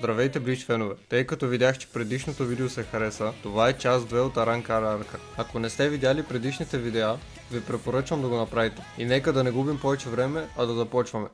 Здравейте Блич фенове! Тъй като видях, че предишното видео се хареса, това е част 2 от Аранкара арка. Ако не сте видяли предишните видеа, ви препоръчвам да го направите. И нека да не губим повече време, а да започваме.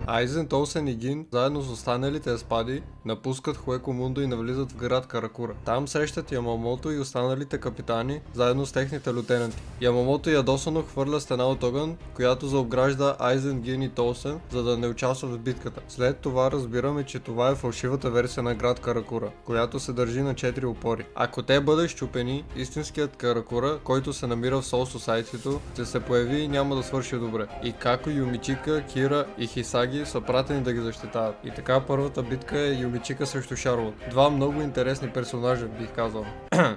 Айзен, Толсен и Гин, заедно с останалите еспади, напускат Хуеко Мундо и навлизат в град Каракура. Там срещат Ямамото и останалите капитани, заедно с техните лютенанти. Ямамото ядосано хвърля стена от огън, която заобгражда Айзен, Гин и Толсен, за да не участват в битката. След това разбираме, че това е фалшивата версия на град Каракура, която се държи на 4 опори. Ако те бъдат щупени, истинският Каракура, който се намира в Soul Society-то, ще се появи и няма да свърши добре. И Како, Юмичика, Кира и Хисаги са пратени да ги защитават. И така първата битка е Юмичика срещу Шарлот. Два много интересни персонажа, бих казал.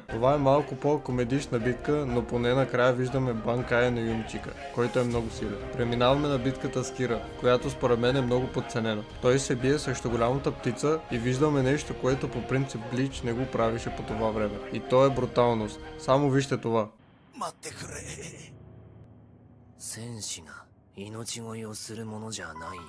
Това е малко по-комедична битка, но поне накрая виждаме Банкая на Юмичика, който е много силен. Преминаваме на битката с Кира, която според мен е много подценена. Той се бие срещу голямата птица и виждаме нещо, което по принцип Блич не го правише по това време. И то е бруталност. Само вижте това. 戦士が命乞いをするものじゃないよ。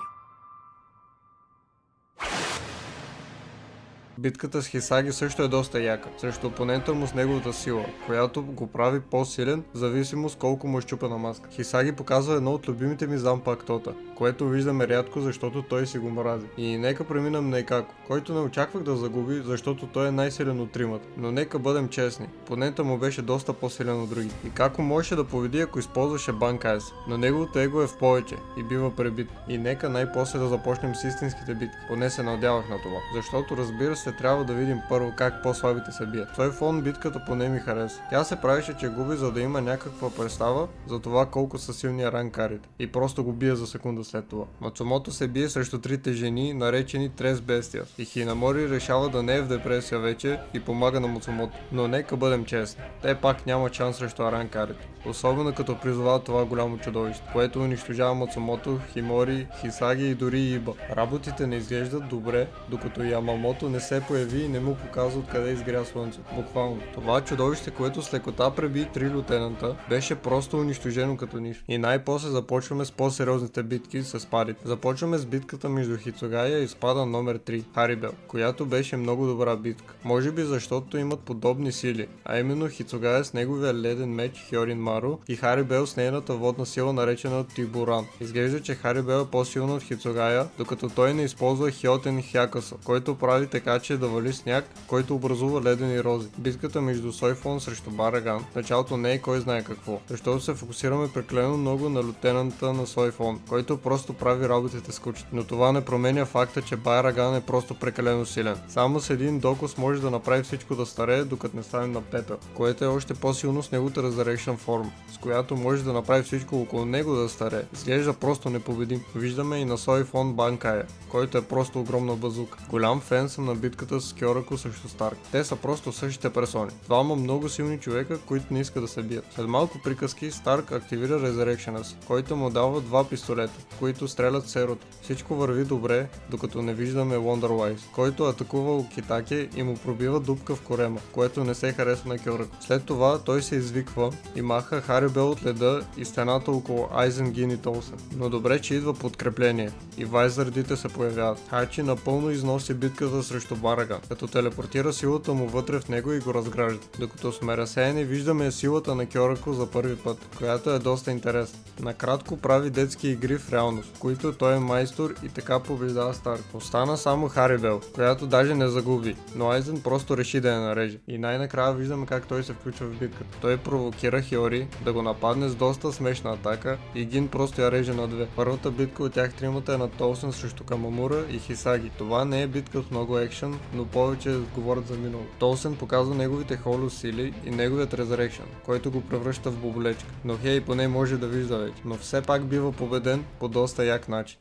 Битката с Хисаги също е доста яка, срещу опонента му с неговата сила, която го прави по-силен, в зависимост колко му е щупена маска. Хисаги показва едно от любимите ми Занпактота, което виждаме рядко, защото той си го мрази. И нека преминем на Икако, който не очаквах да загуби, защото той е най-силен от тримата. Но нека бъдем честни, опонента му беше доста по-силен от други. Икако можеше да победи, ако използваше Банкая си, но неговото его е в повече и бива пребит. И нека най-после да започнем с истинските битки, поне се надявах на това, защото разбира се трябва да видим първо как по-слабите се бият. В този фон битката поне ми хареса. Тя се правише, че губи, за да има някаква представа за това колко са силни аранкарите. И просто го бие за секунда след това. Мацумото се бие срещу трите жени, наречени Трес Бестия. И Хинамори решава да не е в депресия вече и помага на Мацумото. Но нека бъдем честни. Те пак няма шанс срещу аранкарите. Особено като призовава това голямо чудовище, което унищожава Мацумото, Химори, Хисаги и дори Иба. Работите не изглеждат добре, докато Ямамото не се появи и не му показва откъде изгря слънце. Буквално. Това чудовище, което с лекота преби 3 лютенанта, беше просто унищожено като нищо. И най-после започваме с по-сериозните битки с спадите. Започваме с битката между Хицугая и спада номер 3, Харибел, която беше много добра битка. Може би защото имат подобни сили, а именно Хицугая с неговия леден меч Хьорин Мару и Харибел с нейната водна сила, наречена Тибуран. Изглежда, че Харибел е по-силна от Хицугая, докато той не използва Хьотен Хякаса, който прави така, че да вали сняг, който образува ледени рози. Битката между Сойфон срещу Бараган в началото не е кой знае какво, защото се фокусираме прекалено много на лютенанта на Сойфон, който просто прави работите скучни. Но това не променя факта, че Бараган е просто прекалено силен. Само с един докос може да направи всичко да старее, докато не стане на пепел, което е още по-силно с неговата Resurrection форма, с която може да направи всичко около него да старее. Изглежда просто непобедим. Виждаме и на Сойфон Банкая, който е просто огромна базука. Голям фен съм на битката с Кьорако срещу Старк. Те са просто същите персони. Двама много силни човека, които не искат да се бият. След малко приказки Старк активира Resurrection си, който му дава два пистолета, които стрелят серото. Всичко върви добре, докато не виждаме Wonderwise, който атакува Китаке и му пробива дупка в корема, което не се харесва на Кьорако. След това той се извиква и маха Харибел от леда и стената около Айзен, Гин и Толсен. Но добре, че идва подкрепление и Вайзардите се появяват. Хачи напълно износи битката срещу Бараган, като телепортира силата му вътре в него и го разгражда. Докато сме разсеяни, виждаме силата на Кьорако за първи път, която е доста интересна. Накратко прави детски игри в реалност, в които той е майстор и така побеждава Старк. Остана само Харибел, която даже не загуби, но Айзен просто реши да я нареже. И най-накрая виждаме как той се включва в битката. Той провокира Хиори да го нападне с доста смешна атака и Гин просто я реже на две. Първата битка от тях тримата е на Толсен срещу Камамура и Хисаги. Това не е битка с много екшен, но повече говорят за минало. Толсен показва неговите холо сили и неговият Resurrection, който го превръща в боболечка. Но хей, поне може да вижда вече. Но все пак бива победен по доста як начин.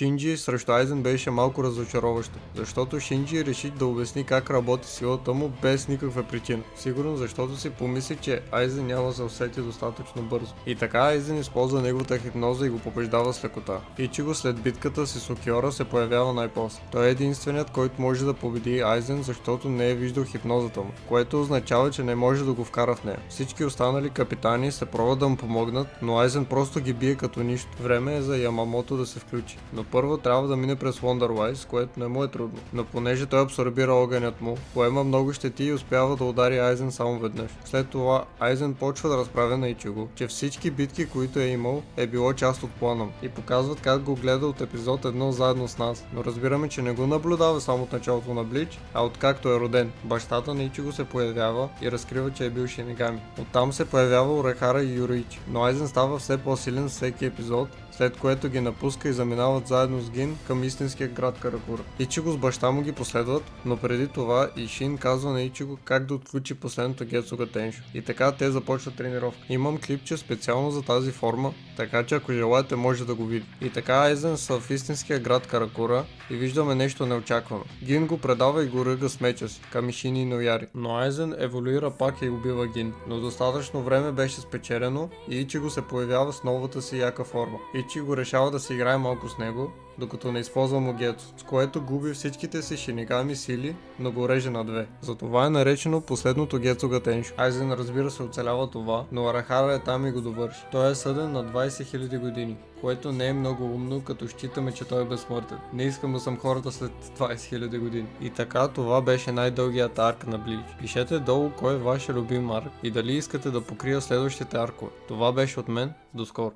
Шинджи срещу Айзен беше малко разочароващо, защото Шинджи реши да обясни как работи силата му без никаква причина. Сигурно защото си помисли, че Айзен няма да се усети достатъчно бързо. И така Айзен използва неговата хипноза и го побеждава с лекота. Ичиго след битката си с Окиора се появява най-после. Той е единственият, който може да победи Айзен, защото не е виждал хипнозата му, което означава, че не може да го вкара в нея. Всички останали капитани се пробват да му помогнат, но Айзен просто ги бие като нищо. Време е за Ямамото да се включи. Но първо трябва да мине през Wonderwise, което не му е трудно. Но понеже той абсорбира огънят му, поема много щети и успява да удари Айзен само веднъж. След това Айзен почва да разправя на Ичиго, че всички битки, които е имал, е било част от плана му и показват как го гледа от епизод 1 заедно с нас. Но разбираме, че не го наблюдава само от началото на Блич, а откакто е роден. Бащата на Ичиго се появява и разкрива, че е бил Шинигами. Оттам се появява Урахара и Юриичи, но Айзен става все по-силен с всеки епизод, след което ги напуска и заминават заедно с Гин към истинския град Каракура. Ичиго с баща му ги последват, но преди това Ишин казва на Ичиго как да отключи последното Гецуга Теншо. И така те започват тренировка. Имам клипче специално за тази форма, така че ако желаете може да го видите. И така Айзен са в истинския град Каракура и виждаме нещо неочаквано. Гин го предава и го ръга с меча си към Ишин и Нояри. Но Айзен еволюира пак и убива Гин. Но достатъчно време беше спечелено и Ичиго се появява с новата си яка форма. Ичиго решава да си играе малко с него, докато не използва Могецу, с което губи всичките си шинигами сили, но го реже на две. Затова е наречено последното Гецуга Теншо. Айзен разбира се оцелява това, но Арахара е там и го довърши. Той е съден на 20 000 години, което не е много умно, като считаме, че той е безсмъртен. Не искам да съм хората след 20 000 години. И така, това беше най-дългият арк на Блич. Пишете долу кой е вашия любим арк и дали искате да покрия следващите аркове. Това беше от мен, до скоро.